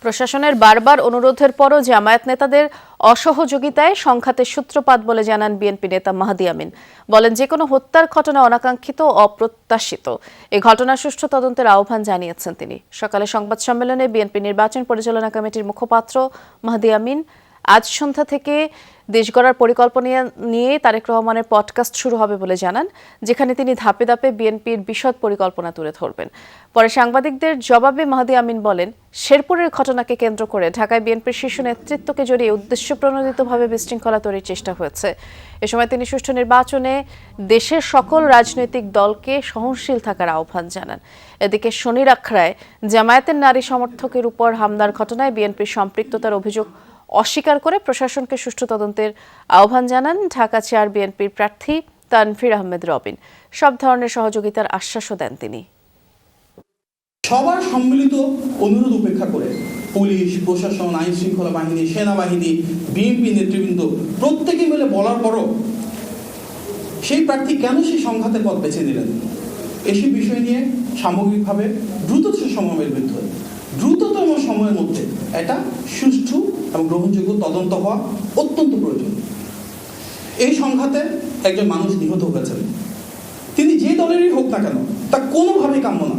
প্রশাসনের বারবার অনুরোধের পরও জামায়াত নেতাদের অসহযোগিতায় সংঘাতের সূত্রপাত বলে জানান বিএনপি নেতা মাহদী আমিন। বলেন, যে কোনো হত্যার ঘটনা অনাকাঙ্ক্ষিত ও অপ্রত্যাশিত। এই ঘটনার সুষ্ঠু তদন্তের আহ্বান জানিয়েছেন তিনি। সকালে সংবাদ সম্মেলনে বিএনপি নির্বাচন পরিচালনা কমিটির মুখপাত্র মাহদী আমিন আজ সন্ধ্যা থেকে দেশ গড়ার পরিকল্পনা নিয়ে তারেক রহমানের পডকাস্ট শুরু হবে বলে জানান, যেখানে তিনি ধাপে ধাপে বিএনপির বিশদ পরিকল্পনা তুলে ধরবেন। পরে সাংবাদিকদের জবাবে মাহদী আমিন বলেন, শেরপুরের ঘটনাকে কেন্দ্র করে ঢাকায় বিএনপির শীর্ষ নেতৃত্বকে জড়িয়ে উদ্দেশ্যপ্রণোদিতভাবে বিশৃঙ্খলা তৈরির চেষ্টা হয়েছে। এ সময় তিনি সুষ্ঠু নির্বাচনে দেশের সকল রাজনৈতিক দলকে সহনশীল থাকার আহ্বান জানান। এদিকে শনির আখড়ায় জামায়াতের নারী সমর্থকের উপর হামলার ঘটনায় বিএনপির সম্পৃক্ততার অভিযোগ অস্বীকার করে প্রশাসনকে সুষ্ঠু তদন্তের আহ্বান জানান ঢাকা চেয়ার বিএনপির প্রার্থী তানভীর আহমেদ রবিন। সব ধরনের সহযোগিতার আশ্বাসও দেন তিনি। সবার সম্মিলিত অনুরোধ উপেক্ষা করে পুলিশ, প্রশাসন, আইন শৃঙ্খলা বাহিনী, সেনাবাহিনী, বিএনপি নেতৃবৃন্দ প্রত্যেকে মিলে বলার পরও সেই প্রার্থী কেন সেই সংঘাতের পথ বেছে নিলেন, এসব বিষয় নিয়ে সামগ্রিকভাবে দ্রুততম সময়ের বিরুদ্ধে দ্রুততম সময়ের মধ্যে এটা সুষ্ঠু এবং গ্রহণযোগ্য তদন্ত হওয়া অত্যন্ত প্রয়োজন। এই সংঘাতে একজন মানুষ নিহত হয়েছেন, তিনি যে দলেরই হোক না কেন তা কোনোভাবেই কাম্য না।